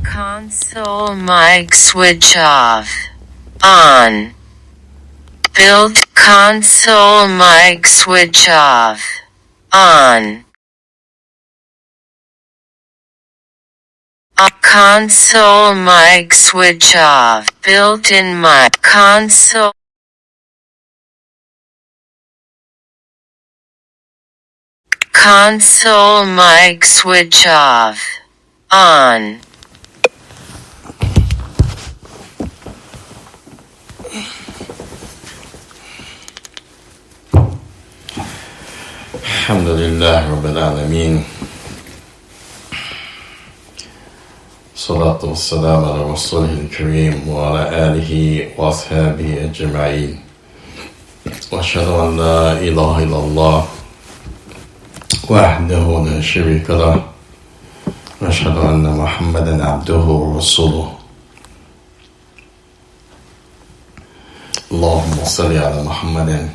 Console mic switch off. On. Build console mic switch off. On. Console mic switch off. Built-in mic. Console mic switch off. On. الحمد لله رب العالمين. الصلاة والسلام على رسوله الكريم وعلى آله وأصحابه أجمعين. وأشهد أن لا إله إلا الله وحده لا شريك له، وأشهد أن محمدا عبده ورسوله. اللهم صل على محمد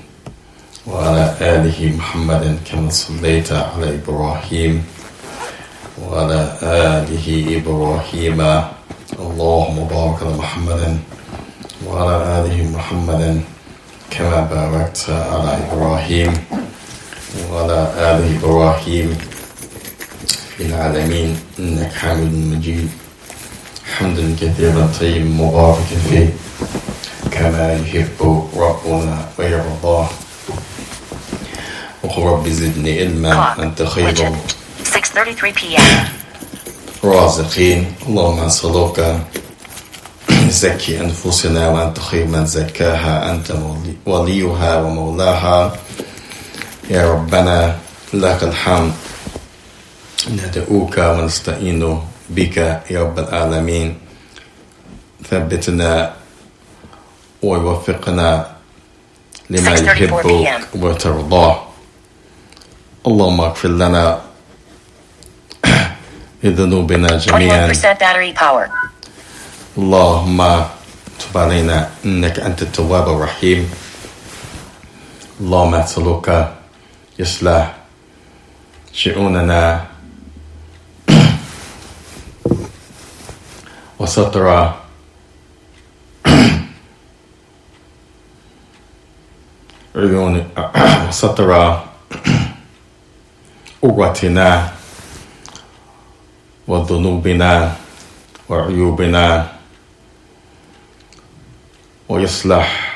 وعلى آله محمد كما صليت على إبراهيم وعلى آله إبراهيم. اللهم بارك على محمد وعلى آله محمد كما باركت على إبراهيم وعلى آل إبراهيم في العالمين إنك حميد مجيد. حمدا كثيرا طيبا مباركا فيه كما يحب ربنا ويرضاه. وقل رب زدني علما أنت خير 6:33 p.m. رازقين. اللهم أسألك زكي أنفسنا وأنت خير من زكاها، أنت وليها ومولاها. يا ربنا لك الحمد، ندعوك ونستعين بك يا رب العالمين. ثبتنا ويوفقنا لما يحب وترضاه. اللهم اغفر لنا لذنوبنا جميعا. اللهم تب علينا إنك أنت التواب الرحيم. اللهم أسألك يصلح شؤوننا وستر عيون وستر عوراتنا وذنوبنا وعيوبنا، ويصلح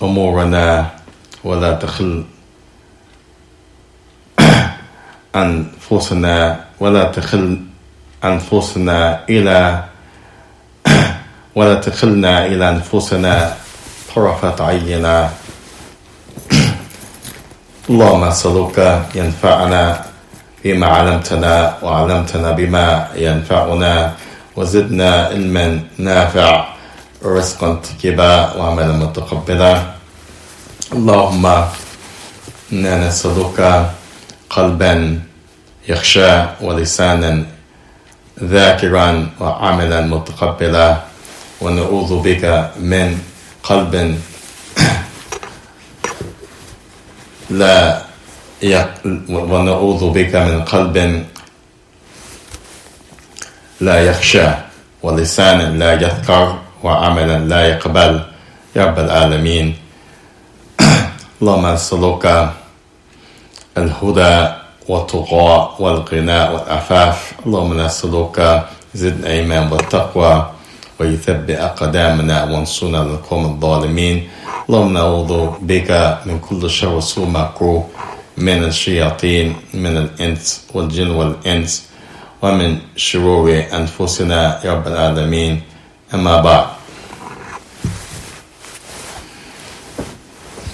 أمورنا ولا تخل أنفسنا ولا تخلنا إلى أنفسنا طرفة عيننا. اللهم أسألك ينفعنا بما علمتنا وعلمتنا بما ينفعنا، وزدنا علما نافع ورزقا طيبا وعملا متقبلا. اللهم إنا نسألك قلبا يخشى ولسانا ذاكرا وعملا متقبلا، ونعوذ بك من قلب ونعوذ بك من قلب لا يخشى ولسان لا يذكر وعملا لا يقبل يا رب العالمين. اللهم نسألك الهدى والتقى والغنى والعفاف. اللهم نسألك زدنا إيمان والتقوى ويثبت أقدامنا وانصرنا على القوم الظالمين. اللهم نعوذ بك من كل شر وسوء مكروه من الشياطين من الإنس والجن والإنس ومن شرور أنفسنا يا رب العالمين. أما بعد.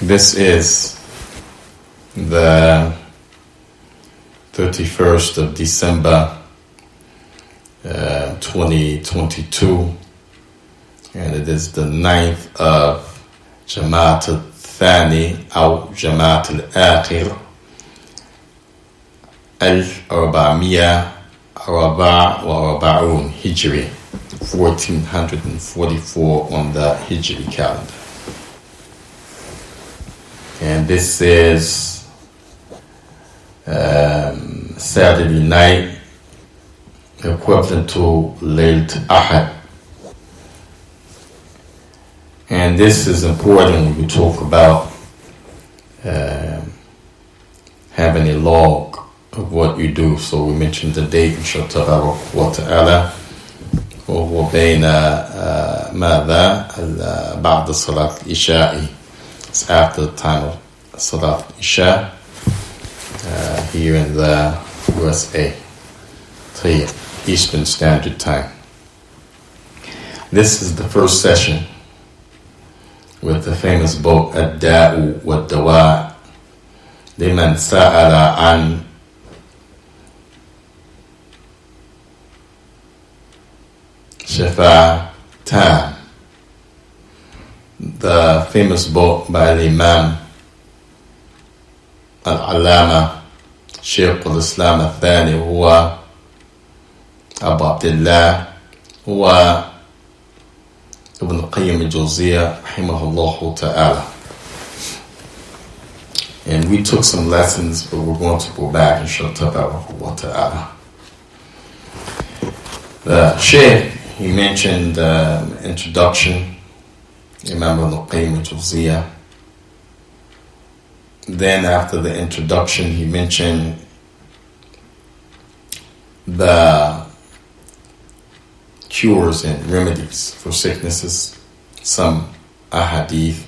This is the 31st of December 2022, and it is the 9th of Jamaat al-Thani أو Jamaat al-Akhir 1444 Hijri. 1444 on the Hijri calendar. And this is Saturday night, equivalent to Laylat Ahad. And this is important when we talk about having a log of what you do. So we mentioned the date, inshallah wa ta'ala. وبين ماذا بعد صلاة العشاء. It's after the time of Salat Isha here in the USA, Eastern Standard Time. This is the first session with the famous book Ad-Da'u wa-Dawa liman sa'ala an Shafa Tam. The famous book by the Imam Al-Allama Shaykh al-Islam al-Thani huwa Abu Abdullah huwa Ibn Qayyim al-Jawziyah rahimahullah ta'ala. And we took some lessons, but we're going to go back inshallah ta'ala. The Shaykh, he mentioned introduction, Imam Ibn Qayyim al-Jawziyah. Then after the introduction, he mentioned the cures and remedies for sicknesses, some ahadith.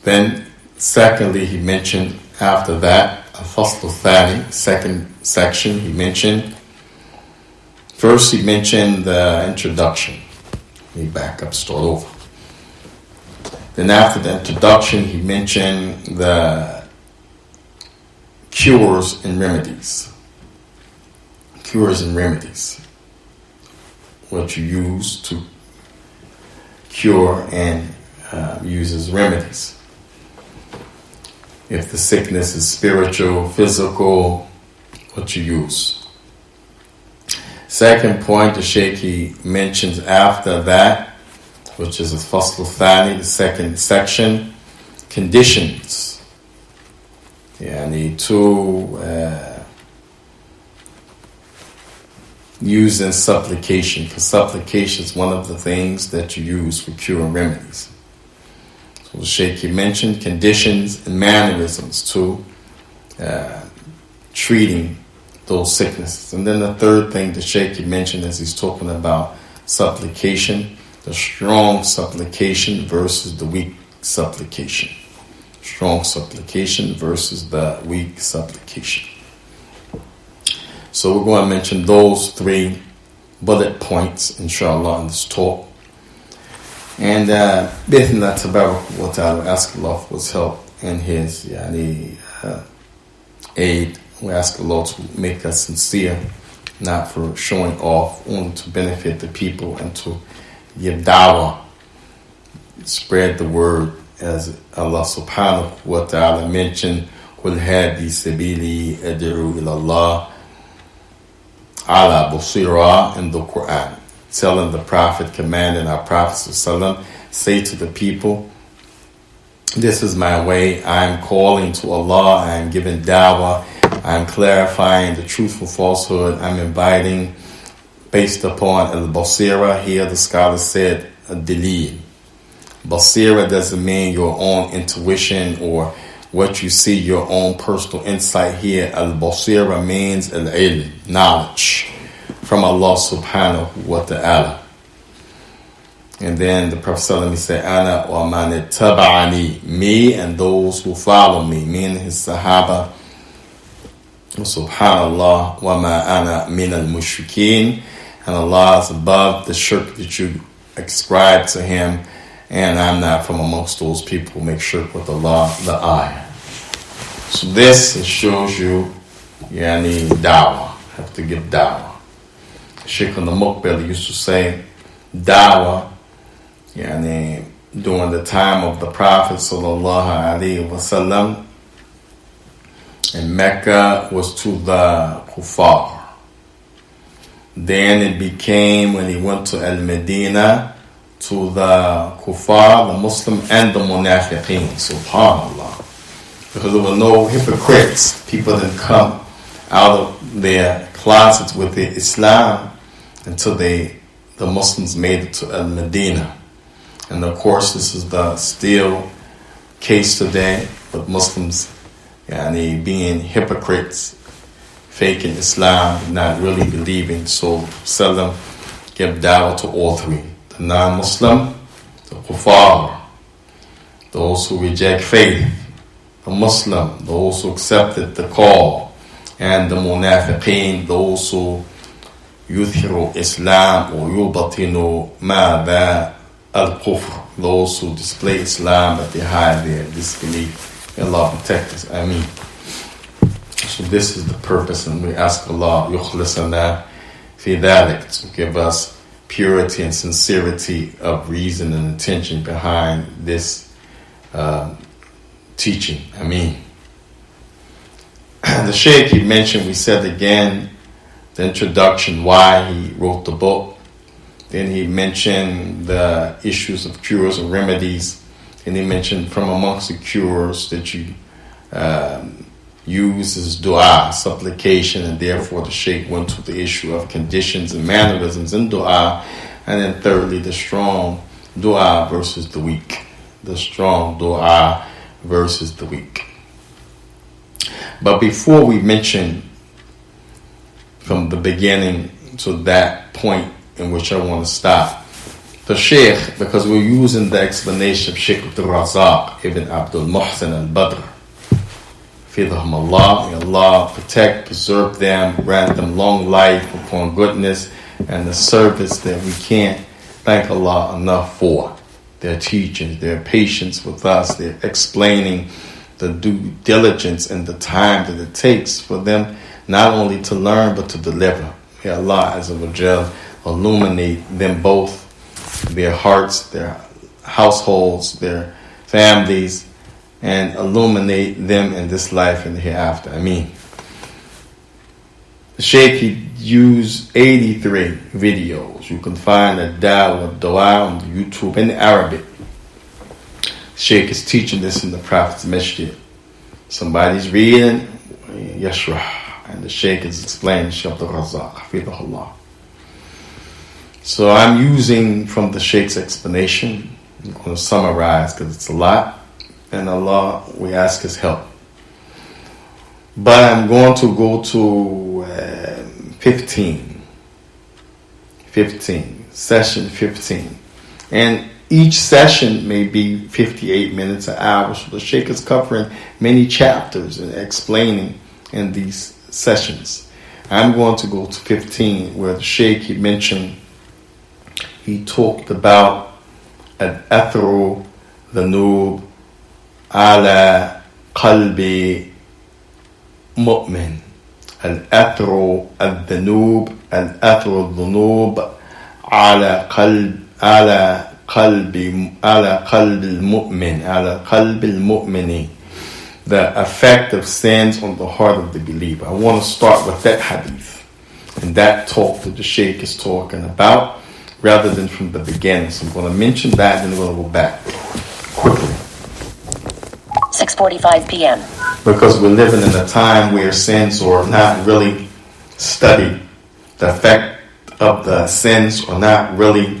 Then secondly, he mentioned after that, al-Fasl al-Thani, second section, he mentioned. First, he mentioned the introduction. Let me back up, start over. Then after the introduction, he mentioned the cures and remedies. Cures and remedies. What you use to cure and use as remedies. If the sickness is spiritual, physical, what you use. Second point, the Shaykh, he mentions after that, which is al-Fasl al-Thani, the second section, conditions. Using supplication, because supplication is one of the things that you use for cure and remedies. So the Shaykh, he mentioned conditions and mannerisms too, treating those sicknesses. And then the third thing the Shaykh, he mentioned as he's talking about supplication, the strong supplication versus the weak supplication. Strong supplication versus the weak supplication. So we're going to mention those 3 bullet points, inshallah, in this talk. And Bismillah tabarak wa ta'ala, ask Allah for his help and his aid. We ask Allah to make us sincere, not for showing off, only to benefit the people and to give da'wah, spread the word, as Allah subhanahu wa ta'ala mentioned, قُلْ هَادِي سَبِيلِي أَدْعُو إِلَى اللَّهِ عَلَى بَصِيرَةٍ in the Quran, telling the Prophet, commanding our Prophet sallallahu, say to the people, this is my way, I am calling to Allah, I am giving da'wah, I am clarifying the truth from falsehood, I am inviting based upon al-basira. Here the scholar said a-dalil. Basira doesn't mean your own intuition or what you see, your own personal insight. Here al-basira means al-ilm, knowledge from Allah subhanahu wa ta'ala. And then the Prophet ﷺ said, Ana wa man ittaba'ani, me and those who follow me, meaning his sahaba. Subhanallah, wa ma ana min al-mushrikeen, and Allah is above the shirk that you ascribe to him, and I'm not from amongst those people who make shirk with Allah, the ayah. So this shows you, da'wah, have to give da'wah. Sheikh al-Muqbil used to say, da'wah, during the time of the Prophet sallallahu alaihi wasallam in Mecca was to the kuffar. Then it became, when he went to Al-Medina, to the kuffar, the Muslim, and the munafiqeen. Subhanallah. Because there were no hypocrites. People didn't come out of their closets with their Islam until the Muslims made it to Al-Medina. And of course, this is the still case today with Muslims being hypocrites, faking Islam, not really believing. So seldom give dawah to all three: the non-Muslim, the kuffar, those who reject faith, the Muslim, those who accepted the call, and the munafiqeen, those who yuthiru Islam or yubatinu ma'da al-kufr, those who display Islam but they hide their disbelief. May Allah protect us. Ameen. So this is the purpose, and we ask Allah yukhlisana fi dhalik, to give us purity and sincerity of reason and intention behind this teaching. Ameen. The Shaykh, he mentioned, we said again, the introduction, why he wrote the book. Then he mentioned the issues of cures and remedies. And he mentioned from amongst the cures that you use is dua, supplication. And therefore the Shaykh went to the issue of conditions and mannerisms in dua. And then thirdly, the strong dua versus the weak. The strong dua versus the weak. But before we mention from the beginning to that point in which I want to stop, the Shaykh, because we're using the explanation of Shaykh Abdul Razak Ibn Abdul Muhsin al-Badr, Fidahum Allah, may Allah protect, preserve them, grant them long life upon goodness and the service that we can't thank Allah enough for. Their teachings, their patience with us, their explaining the due diligence and the time that it takes for them not only to learn but to deliver. May Allah Azza wa Jal illuminate them both, their hearts, their households, their families, and illuminate them in this life and the hereafter. Ameen. The Shaykh, he used 83 videos. You can find a dua on YouTube in Arabic. Shaykh is teaching this in the Prophet's Masjid. Somebody's reading, Yashrah, and the Shaykh is explaining, Shaykh Abdul Razak, Hafidhullah. So I'm using from the Shaykh's explanation. I'm going to summarize because it's a lot, and Allah, we ask His help. But I'm going to go to 15, session 15. And each session may be 58 minutes, an hour. So the Shaykh is covering many chapters and explaining in these sessions. I'm going to go to 15, where the Shaykh, he mentioned, he talked about al-athru dhanub ala qalbi mu'min. Al-athru al-dhanub al-dhanub ala qalbi al-mu'min, ala qalbi al-mu'mini. The effect of sins on the heart of the believer. I want to start with that hadith and that talk that the Shaykh is talking about, rather than from the beginning. So I'm going to mention that, and then we're going to go back quickly. 6:45 p.m. Because we're living in a time where sins are not really studied. The effect of the sins are not really